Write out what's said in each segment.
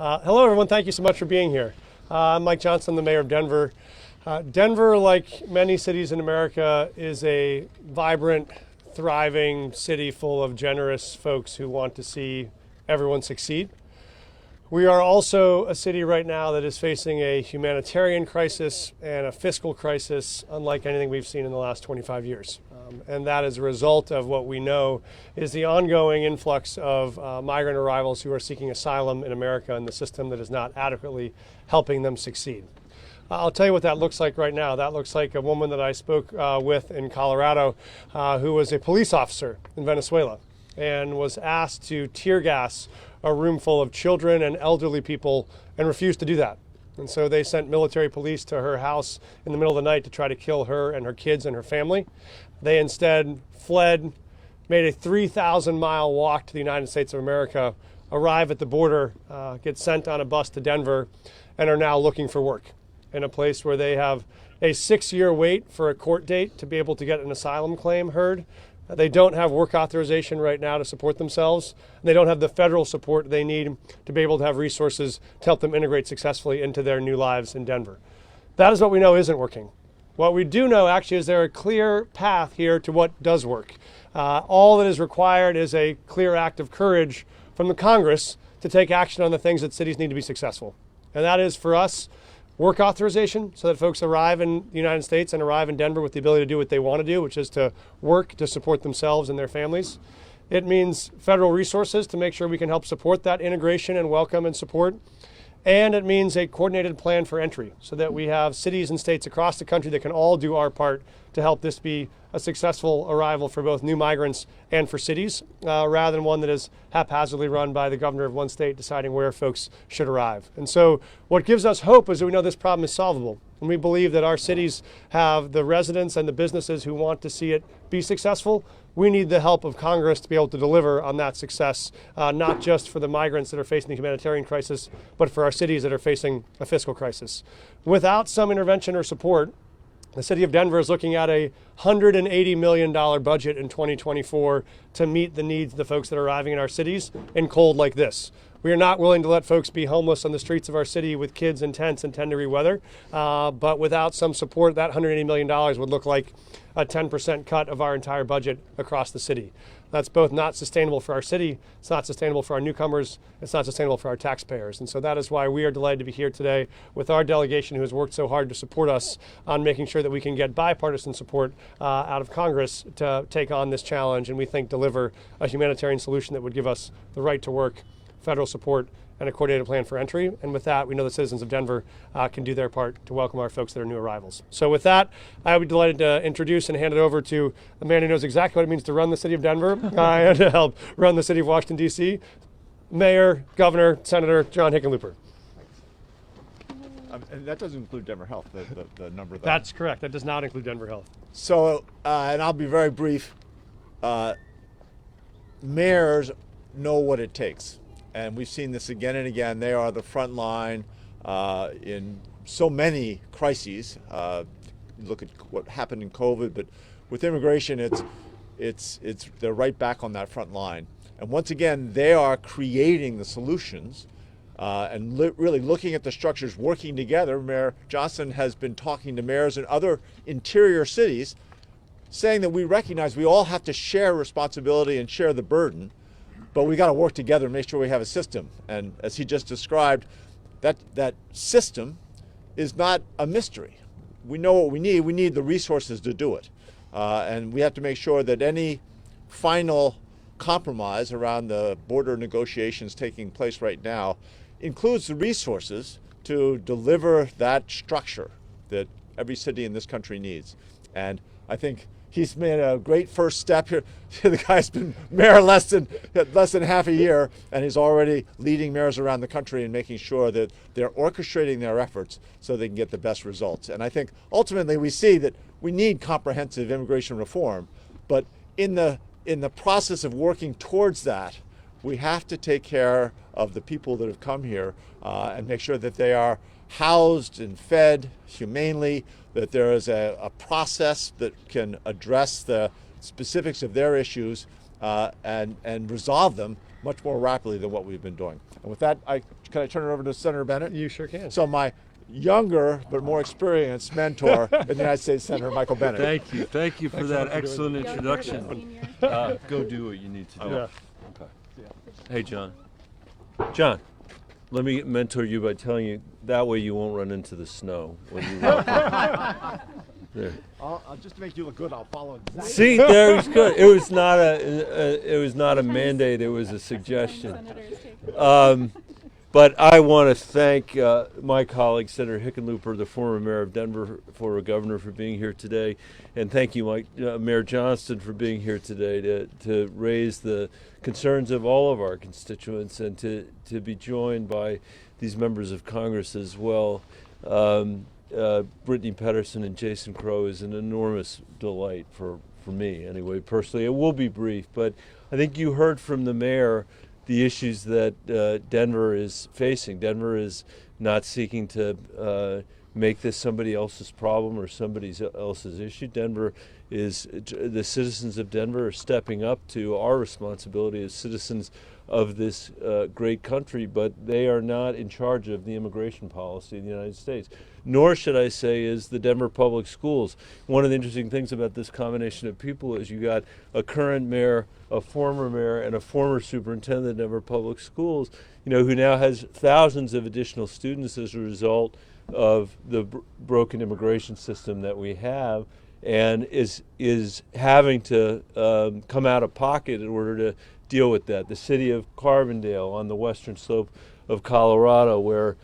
Hello, everyone. Thank you so much for being here. I'm Mike Johnston, the mayor of Denver. Denver, like many cities in America, is a vibrant, thriving city full of generous folks who want to see everyone succeed. We are also a city right now that is facing a humanitarian crisis and a fiscal crisis unlike anything we've seen in the last 25 years. And that is a result of what we know is the ongoing influx of migrant arrivals who are seeking asylum in America and the system that is not adequately helping them succeed. I'll tell you what that looks like right now. That looks like a woman that I spoke with in Colorado who was a police officer in Venezuela and was asked to tear gas a room full of children and elderly people and refused to do that. And so they sent military police to her house in the middle of the night to try to kill her and her kids and her family. They instead fled, made a 3,000-mile walk to the United States of America, arrive at the border, get sent on a bus to Denver, and are now looking for work in a place where they have a 6-year wait for a court date to be able to get an asylum claim heard. They don't have work authorization right now to support themselves. They don't have the federal support they need to be able to have resources to help them integrate successfully into their new lives in Denver. That is what we know isn't working. What we do know actually is there a clear path here to what does work. All that is required is a clear act of courage from the Congress to take action on the things that cities need to be successful. And that is for us, work authorization so that folks arrive in the United States and arrive in Denver with the ability to do what they want to do, which is to work to support themselves and their families. It means federal resources to make sure we can help support that integration and welcome and support. And it means a coordinated plan for entry so that we have cities and states across the country that can all do our part to help this be a successful arrival for both new migrants and for cities, rather than one that is haphazardly run by the governor of one state deciding where folks should arrive. And so what gives us hope is that we know this problem is solvable. And we believe that our cities have the residents and the businesses who want to see it be successful. We need the help of Congress to be able to deliver on that success, not just for the migrants that are facing the humanitarian crisis, but for our cities that are facing a fiscal crisis. Without some intervention or support, the city of Denver is looking at a $180 million budget in 2024 to meet the needs of the folks that are arriving in our cities in cold like this. We are not willing to let folks be homeless on the streets of our city with kids in tents in 10-degree weather, but without some support, that $180 million would look like a 10% cut of our entire budget across the city. That's both not sustainable for our city, it's not sustainable for our newcomers, it's not sustainable for our taxpayers. And so that is why we are delighted to be here today with our delegation who has worked so hard to support us on making sure that we can get bipartisan support out of Congress to take on this challenge and we think deliver a humanitarian solution that would give us the right to work, federal support, and a coordinated plan for entry. And with that, we know the citizens of Denver can do their part to welcome our folks that are new arrivals. So with that, I would be delighted to introduce and hand it over to a man who knows exactly what it means to run the city of Denver and to help run the city of Washington, D.C., Mayor, Governor, Senator John Hickenlooper. And that doesn't include Denver Health, the number. That's correct. That does not include Denver Health. So, and I'll be very brief, mayors know what it takes. And we've seen this again and again. They are the front line in so many crises. Look at what happened in COVID, but with immigration, they're right back on that front line. And once again, they are creating the solutions and really looking at the structures, working together. Mayor Johnston has been talking to mayors in other interior cities, saying that we recognize we all have to share responsibility and share the burden. But we got to work together and make sure we have a system. And as he just described, that system is not a mystery. We know what we need. We need the resources to do it. And we have to make sure that any final compromise around the border negotiations taking place right now includes the resources to deliver that structure that every city in this country needs. And I think he's made a great first step here. The guy's been mayor less than half a year, and he's already leading mayors around the country and making sure that they're orchestrating their efforts so they can get the best results. And I think ultimately we see that we need comprehensive immigration reform, but in the process of working towards that, we have to take care of the people that have come here and make sure that they are housed and fed humanely, that there is a process that can address the specifics of their issues and resolve them much more rapidly than what we've been doing. And with that, can I turn it over to Senator Bennett? You sure can. So my younger but more experienced mentor in the United States, Senator Michael Bennett. Thank you for that excellent introduction. Go do what you need to do. Yeah. Okay. Hey, John. John, let me mentor you by telling you that way you won't run into the snow when you walk. There. Just to make you look good, I'll follow exactly. See, there was good. It was not a mandate. It was a suggestion. But I want to thank my colleague, Senator Hickenlooper, the former mayor of Denver, former governor, for being here today, and thank you, Mayor Johnston, for being here today to raise the concerns of all of our constituents and to be joined by these members of Congress as well. Brittany Pedersen and Jason Crow is an enormous delight for me, anyway, personally. It will be brief, but I think you heard from the mayor the issues that Denver is facing. Denver is not seeking to make this somebody else's problem or somebody else's issue. The citizens of Denver are stepping up to our responsibility as citizens of this great country, but they are not in charge of the immigration policy in the United States. Nor, should I say, is the Denver Public Schools. One of the interesting things about this combination of people is you got a current mayor, a former mayor, and a former superintendent of Denver Public Schools, who now has thousands of additional students as a result of the broken immigration system that we have, and is having to come out of pocket in order to deal with that. The city of Carbondale on the western slope of Colorado, where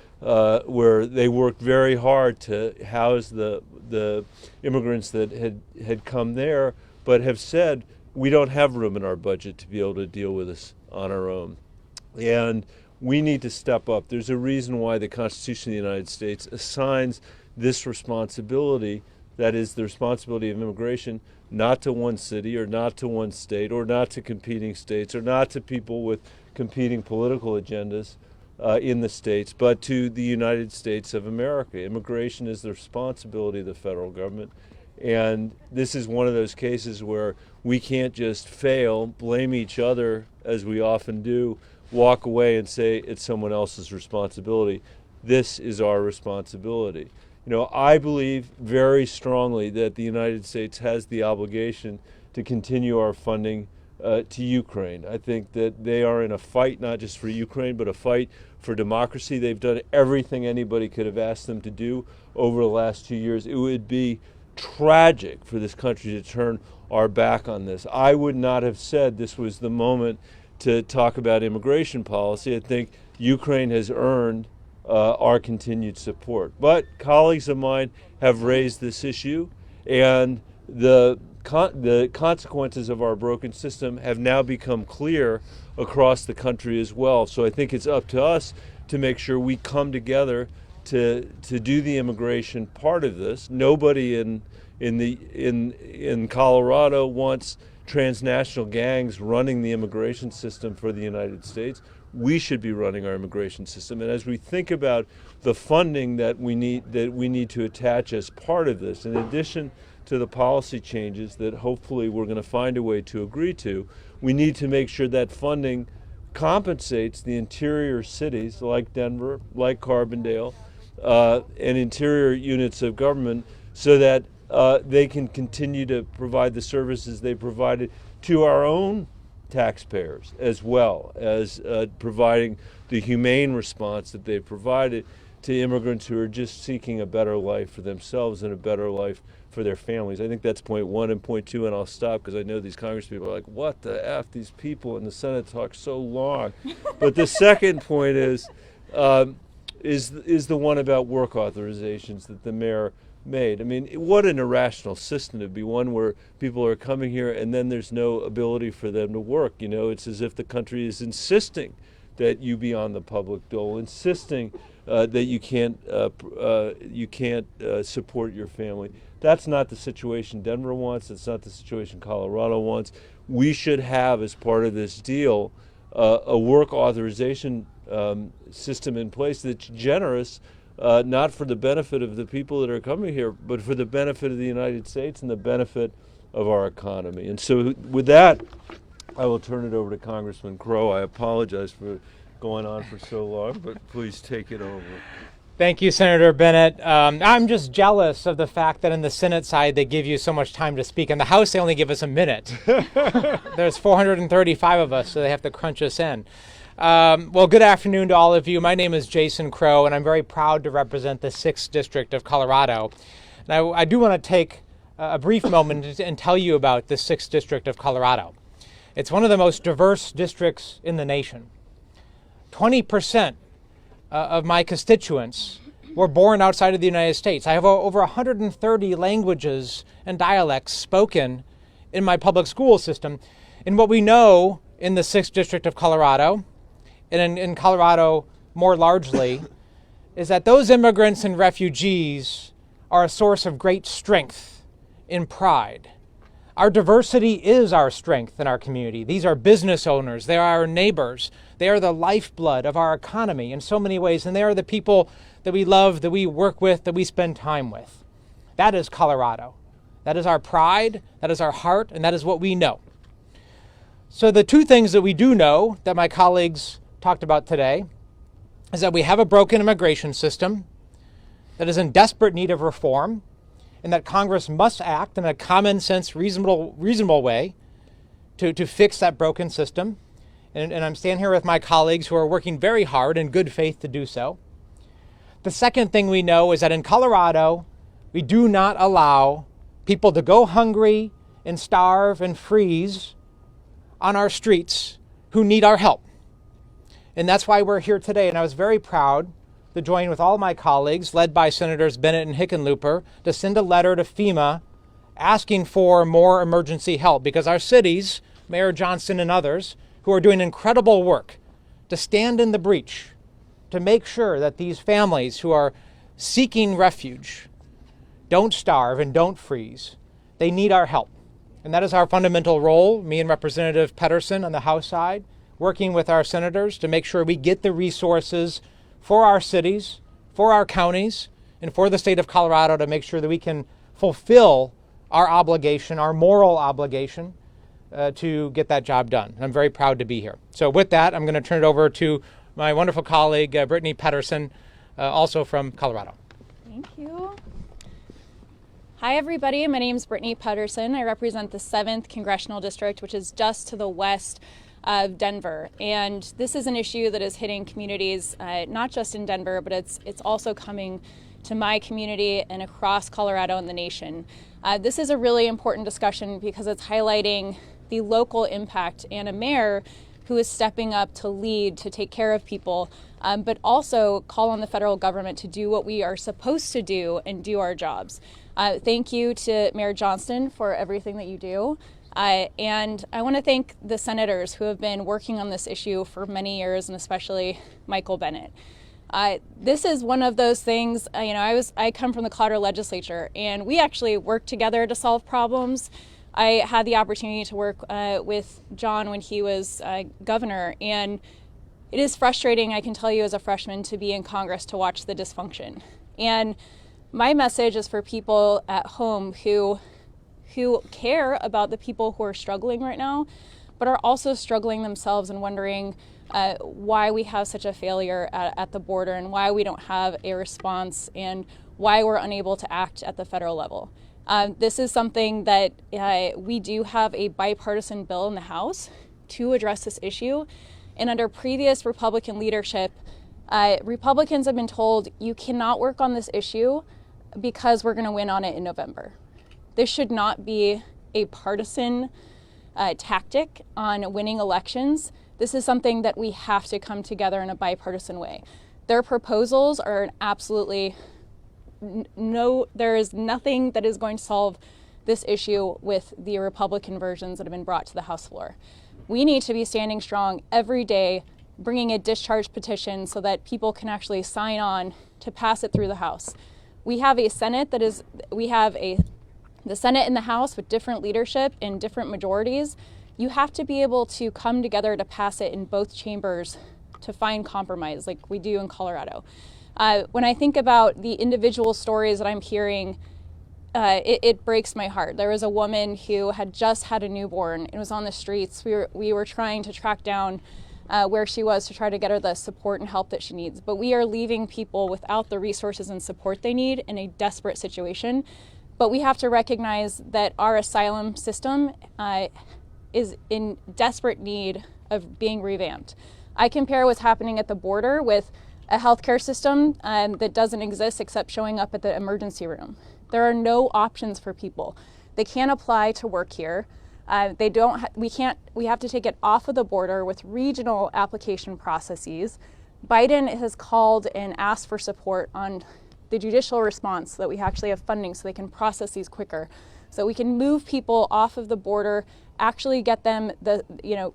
they worked very hard to house the immigrants that had come there, but have said we don't have room in our budget to be able to deal with this on our own. And we need to step up. There's a reason why the Constitution of the United States assigns this responsibility, that is the responsibility of immigration, not to one city or not to one state or not to competing states or not to people with competing political agendas in the states, but to the United States of America. Immigration is the responsibility of the federal government. And this is one of those cases where we can't just fail, blame each other, as we often do, walk away and say it's someone else's responsibility. This is our responsibility. I believe very strongly that the United States has the obligation to continue our funding to Ukraine. I think that they are in a fight not just for Ukraine, but a fight for democracy. They've done everything anybody could have asked them to do over the last 2 years. It would be tragic for this country to turn our back on this. I would not have said this was the moment to talk about immigration policy. I think Ukraine has earned our continued support. But colleagues of mine have raised this issue, and the consequences of our broken system have now become clear across the country as well. So I think it's up to us to make sure we come together to do the immigration part of this. Nobody in Colorado wants transnational gangs running the immigration system for the United States. We should be running our immigration system. And as we think about the funding that we need to attach as part of this, in addition to the policy changes that hopefully we're going to find a way to agree to, we need to make sure that funding compensates the interior cities like Denver, like Carbondale, and interior units of government so that they can continue to provide the services they provided to our own taxpayers, as well as providing the humane response that they've provided to immigrants who are just seeking a better life for themselves and a better life for their families. I think that's point one. And point two, and I'll stop because I know these congresspeople are like, what the F, these people in the Senate talk so long. But the second point is the one about work authorizations that the mayor made. I mean, what an irrational system to be, one where people are coming here and then there's no ability for them to work. It's as if the country is insisting that you be on the public dole, insisting that you can't support your family. That's not the situation Denver wants. It's not the situation Colorado wants. We should have, as part of this deal, a work authorization system in place that's generous, not for the benefit of the people that are coming here, but for the benefit of the United States and the benefit of our economy. And so with that, I will turn it over to Congressman Crow. I apologize for going on for so long, but please take it over. Thank you, Senator Bennett. I'm just jealous of the fact that in the Senate side they give you so much time to speak. In the House they only give us a minute. There's 435 of us, so they have to crunch us in. Well, good afternoon to all of you. My name is Jason Crow, and I'm very proud to represent the 6th District of Colorado. And I do want to take a brief moment and tell you about the 6th District of Colorado. It's one of the most diverse districts in the nation. 20% of my constituents were born outside of the United States. I have over 130 languages and dialects spoken in my public school system. And what we know in the 6th District of Colorado, and in Colorado more largely, is that those immigrants and refugees are a source of great strength and pride. Our diversity is our strength in our community. These are business owners. They are our neighbors. They are the lifeblood of our economy in so many ways, and they are the people that we love, that we work with, that we spend time with. That is Colorado. That is our pride, that is our heart, and that is what we know. So the two things that we do know that my colleagues talked about today is that we have a broken immigration system that is in desperate need of reform, and that Congress must act in a common sense, reasonable way to fix that broken system. And I'm standing here with my colleagues who are working very hard in good faith to do so. The second thing we know is that in Colorado, we do not allow people to go hungry and starve and freeze on our streets who need our help. And that's why we're here today. And I was very proud to join with all my colleagues, led by Senators Bennett and Hickenlooper, to send a letter to FEMA asking for more emergency help, because our cities, Mayor Johnston and others, who are doing incredible work to stand in the breach, to make sure that these families who are seeking refuge don't starve and don't freeze. They need our help. And that is our fundamental role, me and Representative Peterson on the House side, working with our senators to make sure we get the resources for our cities, for our counties, and for the state of Colorado to make sure that we can fulfill our obligation, our moral obligation, to get that job done. And I'm very proud to be here. So with that, I'm going to turn it over to my wonderful colleague, Brittany Peterson, also from Colorado. Thank you. Hi, everybody. My name is Brittany Peterson. I represent the 7th Congressional District, which is just to the west of Denver. And this is an issue that is hitting communities, not just in Denver, but it's also coming to my community and across Colorado and the nation. This is a really important discussion because it's highlighting the local impact and a mayor who is stepping up to lead, to take care of people, but also call on the federal government to do what we are supposed to do and do our jobs. Thank you to Mayor Johnston for everything that you do. And I want to thank the senators who have been working on this issue for many years, and especially Michael Bennett. This is one of those things, I come from the Colorado legislature, and we actually work together to solve problems. I had the opportunity to work with John when he was governor, and it is frustrating, I can tell you as a freshman, to be in Congress to watch the dysfunction. And my message is for people at home who care about the people who are struggling right now, but are also struggling themselves and wondering why we have such a failure at the border and why we don't have a response and why we're unable to act at the federal level. This is something that we do have a bipartisan bill in the House to address this issue. And under previous Republican leadership, Republicans have been told you cannot work on this issue because we're going to win on it in November. This should not be a partisan tactic on winning elections. This is something that we have to come together in a bipartisan way. Their proposals are an absolutely there is nothing that is going to solve this issue with the Republican versions that have been brought to the House floor. We need to be standing strong every day, bringing a discharge petition so that people can actually sign on to pass it through the House. We have a Senate the Senate and the House with different leadership and different majorities. You have to be able to come together to pass it in both chambers to find compromise like we do in Colorado. When I think about the individual stories that I'm hearing, it breaks my heart. There was a woman who had just had a newborn and was on the streets. We were trying to track down where she was to try to get her the support and help that she needs. But we are leaving people without the resources and support they need in a desperate situation. But we have to recognize that our asylum system is in desperate need of being revamped. I compare what's happening at the border with a healthcare system that doesn't exist except showing up at the emergency room. There are no options for people. They can't apply to work here. We have to take it off of the border with regional application processes. Biden has called and asked for support on the judicial response so that we actually have funding so they can process these quicker. So we can move people off of the border, actually get them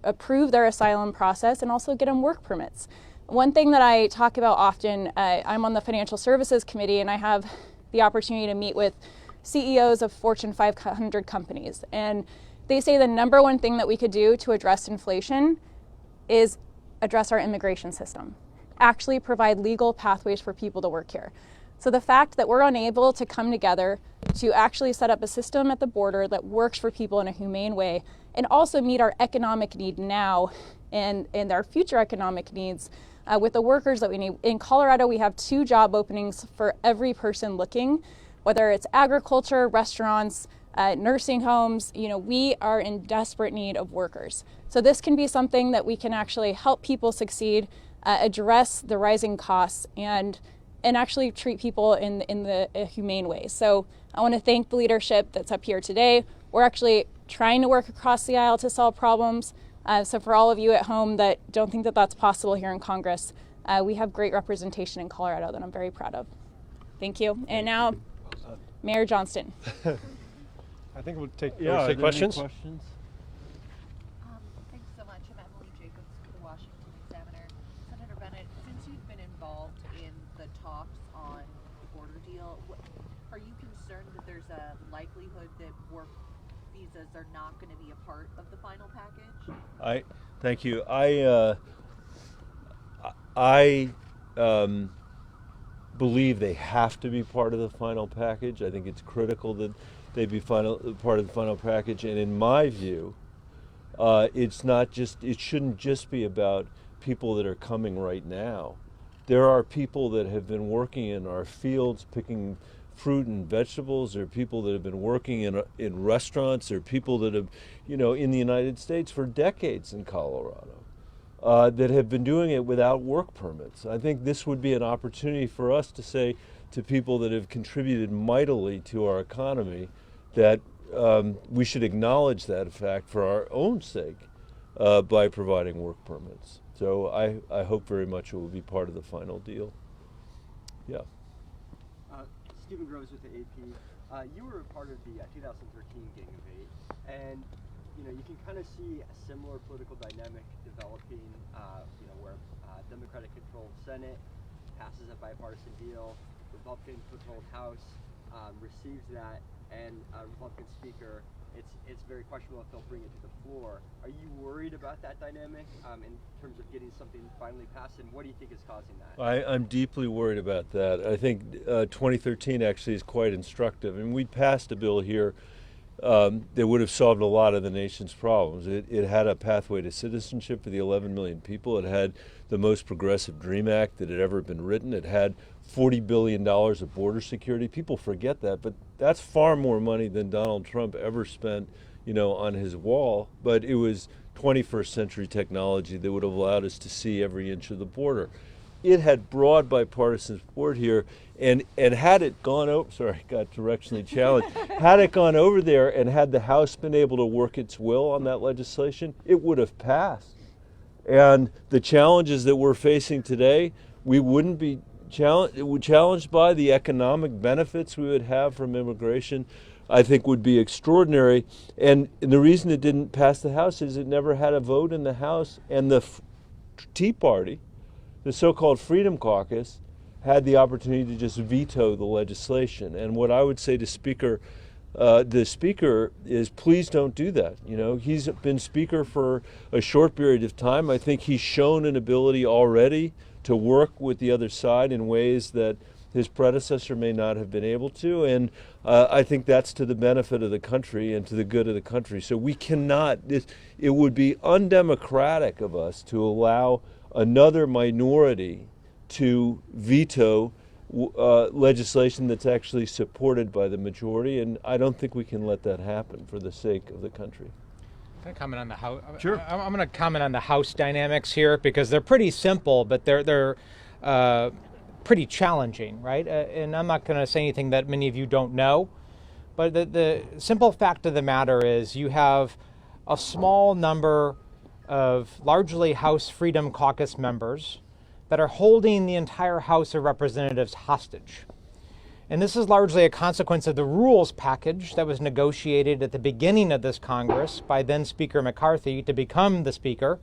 approve their asylum process and also get them work permits. One thing that I talk about often, I'm on the Financial Services Committee and I have the opportunity to meet with CEOs of Fortune 500 companies. And they say the number one thing that we could do to address inflation is address our immigration system, actually provide legal pathways for people to work here. So the fact that we're unable to come together to actually set up a system at the border that works for people in a humane way and also meet our economic need now and our future economic needs with the workers that we need. In Colorado, we have 2 job openings for every person looking, whether it's agriculture, restaurants, nursing homes. We are in desperate need of workers. So this can be something that we can actually help people succeed, address the rising costs, and actually treat people in a humane way. So I want to thank the leadership that's up here today. We're actually trying to work across the aisle to solve problems. So for all of you at home that don't think that that's possible here in Congress, we have great representation in Colorado that I'm very proud of. Thank you. And now, Mayor Johnston. I think we'll take Are there questions. any questions? Thanks so much. I'm Emily Jacobs with the Washington Examiner. Senator Bennett, since you've been involved in the talks on the border deal, are you concerned that there's a likelihood that work visas are not going to be a part of the final package? Thank you. I believe they have to be part of the final package. I think it's critical that they be part of the final package. And in my view, it shouldn't just be about people that are coming right now. There are people that have been working in our fields picking fruit and vegetables. There are people that have been working in restaurants. There are people that have, in the United States for decades in Colorado that have been doing it without work permits. I think this would be an opportunity for us to say to people that have contributed mightily to our economy that we should acknowledge that fact for our own sake by providing work permits. So I hope very much it will be part of the final deal. Yeah. Stephen Groves with the AP. You were a part of the 2013 Gang of Eight, and you can kind of see a similar political dynamic developing. Where Democratic-controlled Senate passes a bipartisan deal, Republican-controlled House receives that, and Republican Speaker. It's very questionable if they'll bring it to the floor. Are you worried about that dynamic in terms of getting something finally passed, and what do you think is causing that? I'm deeply worried about that. I think 2013 actually is quite instructive. And we passed a bill here that would have solved a lot of the nation's problems. It had a pathway to citizenship for the 11 million people. It had the most progressive DREAM Act that had ever been written. It had $40 billion of border security. People forget that, but that's far more money than Donald Trump ever spent, on his wall. But it was 21st century technology that would have allowed us to see every inch of the border. It had broad bipartisan support here, and had it gone over, got directionally challenged, had it gone over there and had the House been able to work its will on that legislation, it would have passed. And the challenges that we're facing today, we wouldn't be challenged by. The economic benefits we would have from immigration, I think, would be extraordinary. And the reason it didn't pass the House is it never had a vote in the House, and the Tea Party, the so-called Freedom Caucus, had the opportunity to just veto the legislation. And what I would say to the Speaker is, please don't do that. He's been Speaker for a short period of time. I think he's shown an ability already to work with the other side in ways that his predecessor may not have been able to, and I think that's to the benefit of the country and to the good of the country. So we cannot, it would be undemocratic of us to allow another minority to veto legislation that's actually supported by the majority, and I don't think we can let that happen for the sake of the country. Can I comment on the House? Sure. I'm going to comment on the House dynamics here because they're pretty simple, but they're pretty challenging, right? And I'm not going to say anything that many of you don't know, but the simple fact of the matter is you have a small number of largely House Freedom Caucus members that are holding the entire House of Representatives hostage. And this is largely a consequence of the rules package that was negotiated at the beginning of this Congress by then Speaker McCarthy to become the Speaker,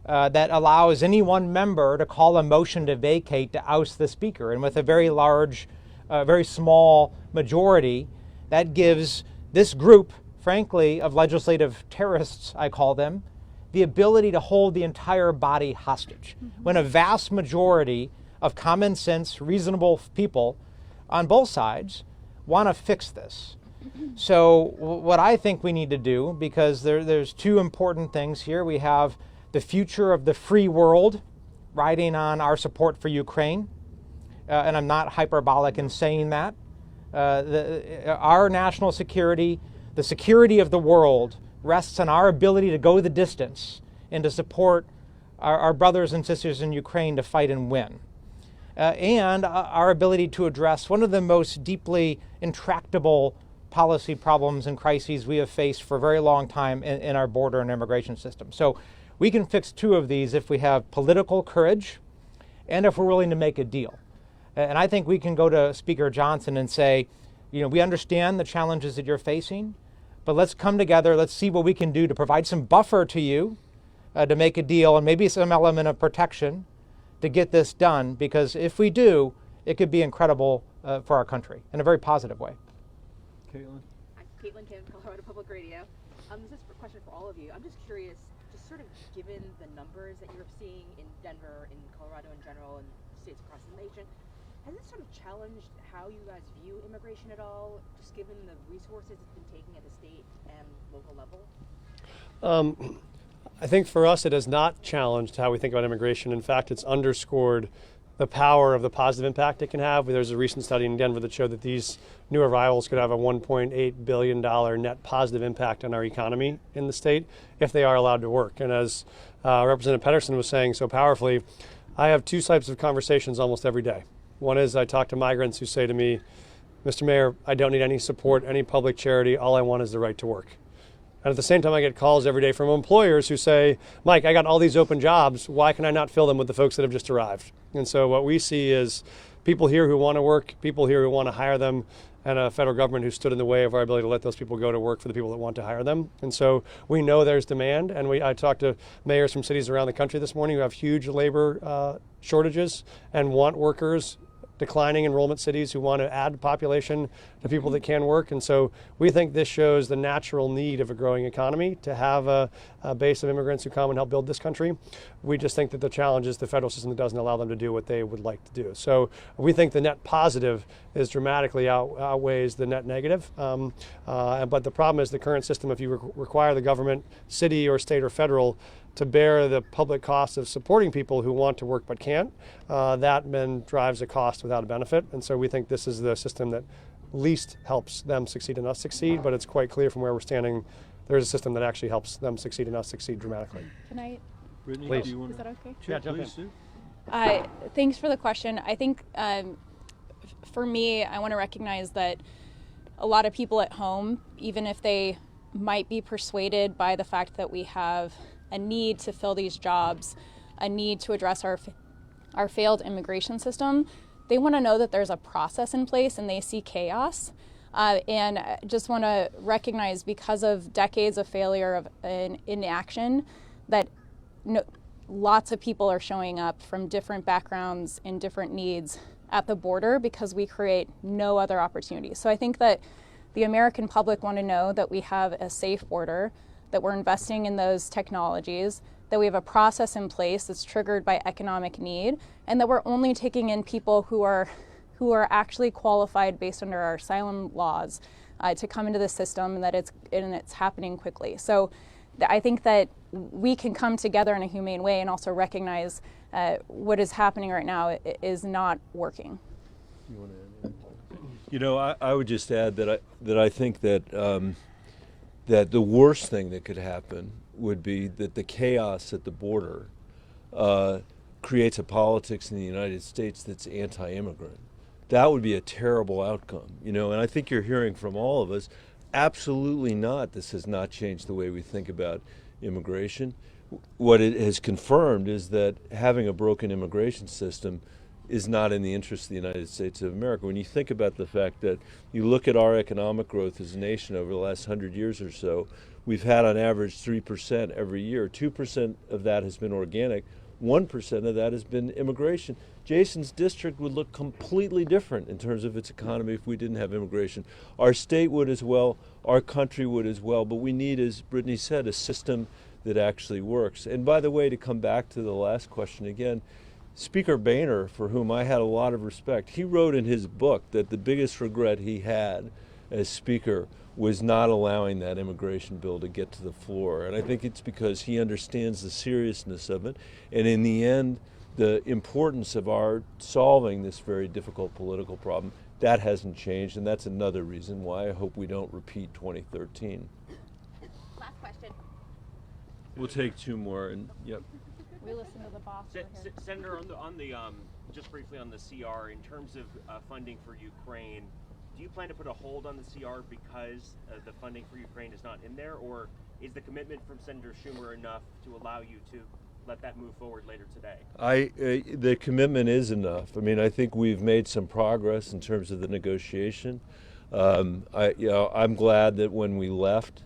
that allows any one member to call a motion to vacate to oust the Speaker. And with a very large, very small majority, that gives this group, frankly, of legislative terrorists, I call them, the ability to hold the entire body hostage. When a vast majority of common sense, reasonable people on both sides want to fix this. So what I think we need to do, because there's two important things here. We have the future of the free world riding on our support for Ukraine, and I'm not hyperbolic in saying that. Our national security, the security of the world, rests on our ability to go the distance and to support our brothers and sisters in Ukraine to fight and win. And our ability to address one of the most deeply intractable policy problems and crises we have faced for a very long time in our border and immigration system. So we can fix two of these if we have political courage and if we're willing to make a deal. And I think we can go to Speaker Johnson and say, you know, we understand the challenges that you're facing, but let's come together, let's see what we can do to provide some buffer to you to make a deal and maybe some element of protection to get this done, because if we do, it could be incredible for our country in a very positive way. Caitlin? I'm Caitlin Kim, Colorado Public Radio. This is a question for all of you. I'm just curious, just sort of given the numbers that you're seeing in Denver, in Colorado in general, and states across the nation, has this sort of challenged how you guys view immigration at all, just given the resources it's been taking at the state and local level? I think for us it has not challenged how we think about immigration. In fact, it's underscored the power of the positive impact it can have. There's a recent study in Denver that showed that these new arrivals could have a $1.8 billion net positive impact on our economy in the state if they are allowed to work. And as Representative Peterson was saying so powerfully, I have two types of conversations almost every day. One is I talk to migrants who say to me, Mr. Mayor, I don't need any support, any public charity. All I want is the right to work. And at the same time, I get calls every day from employers who say, Mike, I got all these open jobs. Why can I not fill them with the folks that have just arrived? And so what we see is people here who want to work, people here who want to hire them, and a federal government who stood in the way of our ability to let those people go to work for the people that want to hire them. And so we know there's demand. And I talked to mayors from cities around the country this morning who have huge labor shortages and want workers, declining enrollment cities who want to add population to people that can work. And so we think this shows the natural need of a growing economy to have a base of immigrants who come and help build this country. We just think that the challenge is the federal system that doesn't allow them to do what they would like to do. So we think the net positive is dramatically outweighs the net negative. But the problem is the current system, if you require the government, city or state or federal, to bear the public cost of supporting people who want to work but can't, that then drives a cost without a benefit. And so we think this is the system that least helps them succeed and us succeed, but it's quite clear from where we're standing, there's a system that actually helps them succeed and us succeed dramatically. Can I? Brittany, Please. do you want Is that okay? Yeah, jump in. Sue? Thanks for the question. I think for me, I want to recognize that a lot of people at home, even if they might be persuaded by the fact that we have a need to fill these jobs, a need to address our failed immigration system, they want to know that there's a process in place and they see chaos. And I just want to recognize, because of decades of failure of inaction, that lots of people are showing up from different backgrounds and different needs at the border because we create no other opportunities. So I think that the American public want to know that we have a safe border, that we're investing in those technologies, that we have a process in place that's triggered by economic need, and that we're only taking in people who are actually qualified based under our asylum laws to come into the system, and that it's happening quickly. So I think that we can come together in a humane way and also recognize what is happening right now is not working. You want to add anything? You know, I would just add that I think that that the worst thing that could happen would be that the chaos at the border creates a politics in the United States that's anti-immigrant. That would be a terrible outcome, you know, and I think you're hearing from all of us, absolutely not. This has not changed the way we think about immigration. What it has confirmed is that having a broken immigration system is not in the interest of the United States of America. When you think about the fact that you look at our economic growth as a nation over the last 100 years or so, we've had on average 3% every year. 2% of that has been organic. 1% of that has been immigration. Jason's district would look completely different in terms of its economy if we didn't have immigration. Our state would as well, our country would as well, but we need, as Brittany said, a system that actually works. And by the way, to come back to the last question again, Speaker Boehner, for whom I had a lot of respect, he wrote in his book that the biggest regret he had as Speaker was not allowing that immigration bill to get to the floor. And I think it's because he understands the seriousness of it. And in the end, the importance of our solving this very difficult political problem, that hasn't changed. And that's another reason why I hope we don't repeat 2013. Last question. We'll take two more. And yep. We listen to the boss. Senator, on the just briefly on the CR, in terms of funding for Ukraine, do you plan to put a hold on the CR because the funding for Ukraine is not in there, or is the commitment from Senator Schumer enough to allow you to let that move forward later today? The commitment is enough. I mean, I think we've made some progress in terms of the negotiation. I'm glad that when we left,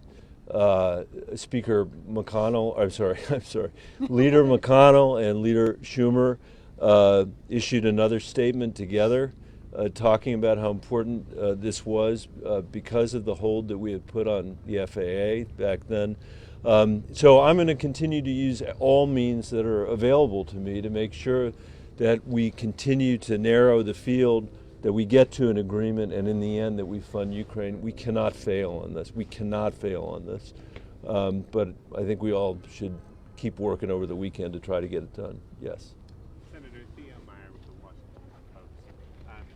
Speaker McConnell, Leader McConnell and Leader Schumer issued another statement together talking about how important this was because of the hold that we had put on the FAA back then. So I'm going to continue to use all means that are available to me to make sure that we continue to narrow the field, that we get to an agreement, and in the end that we fund Ukraine. We cannot fail on this. We cannot fail on this. But I think we all should keep working over the weekend to try to get it done. Yes. Senator Theo Meyer with the Washington Post.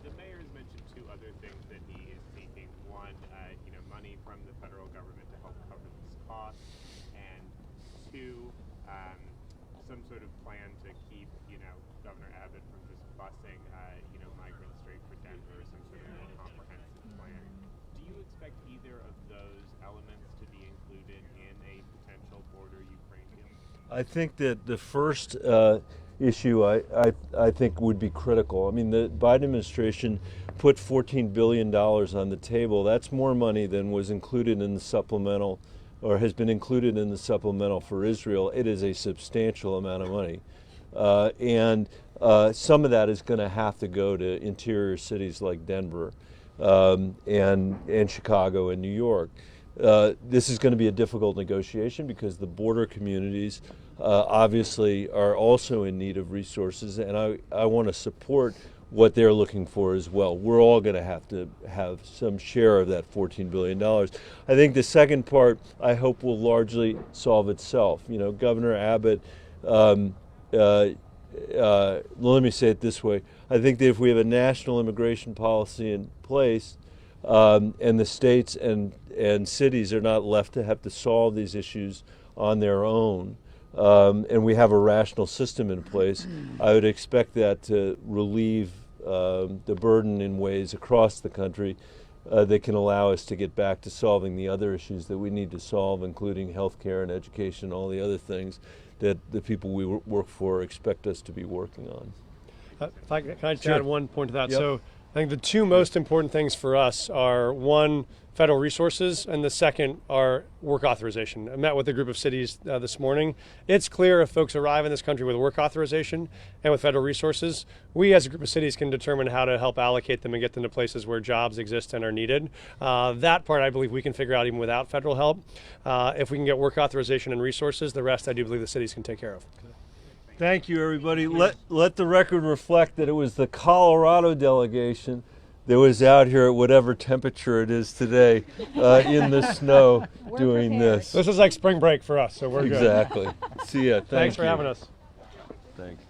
The mayor has mentioned two other things that he is seeking. One, money from the federal government to help cover this cost, and two, some sort of plan to keep, Governor Abbott from just busing, migrants straight for Denver, some sort of more comprehensive plan. Do you expect either of those elements to be included in a potential border Ukraine deal? I think that the first issue I think would be critical. I mean, the Biden administration put $14 billion on the table. That's more money than was included in the supplemental, or has been included in the supplemental for Israel. It is a substantial amount of money. And some of that is going to have to go to interior cities like Denver and Chicago and New York. This is going to be a difficult negotiation because the border communities obviously are also in need of resources, and I want to support what they're looking for as well. We're all going to have some share of that $14 billion. I think the second part, I hope, will largely solve itself. Governor Abbott, let me say it this way. I think that if we have a national immigration policy in place, and the states and cities are not left to have to solve these issues on their own, and we have a rational system in place, I would expect that to relieve the burden in ways across the country that can allow us to get back to solving the other issues that we need to solve, including health care and education, all the other things that the people we work for expect us to be working on. Can I just Sure. add one point to that? Yep. So I think the two most important things for us are, one, federal resources, and the second are work authorization. I met with a group of cities this morning. It's clear if folks arrive in this country with work authorization and with federal resources, we as a group of cities can determine how to help allocate them and get them to places where jobs exist and are needed. That part I believe we can figure out even without federal help. If we can get work authorization and resources, the rest I do believe the cities can take care of. Thank you, everybody. Let the record reflect that it was the Colorado delegation that was out here at whatever temperature it is today in the snow doing this. This is like spring break for us, so we're good. Exactly. See ya. Thanks for you. having us. Thanks.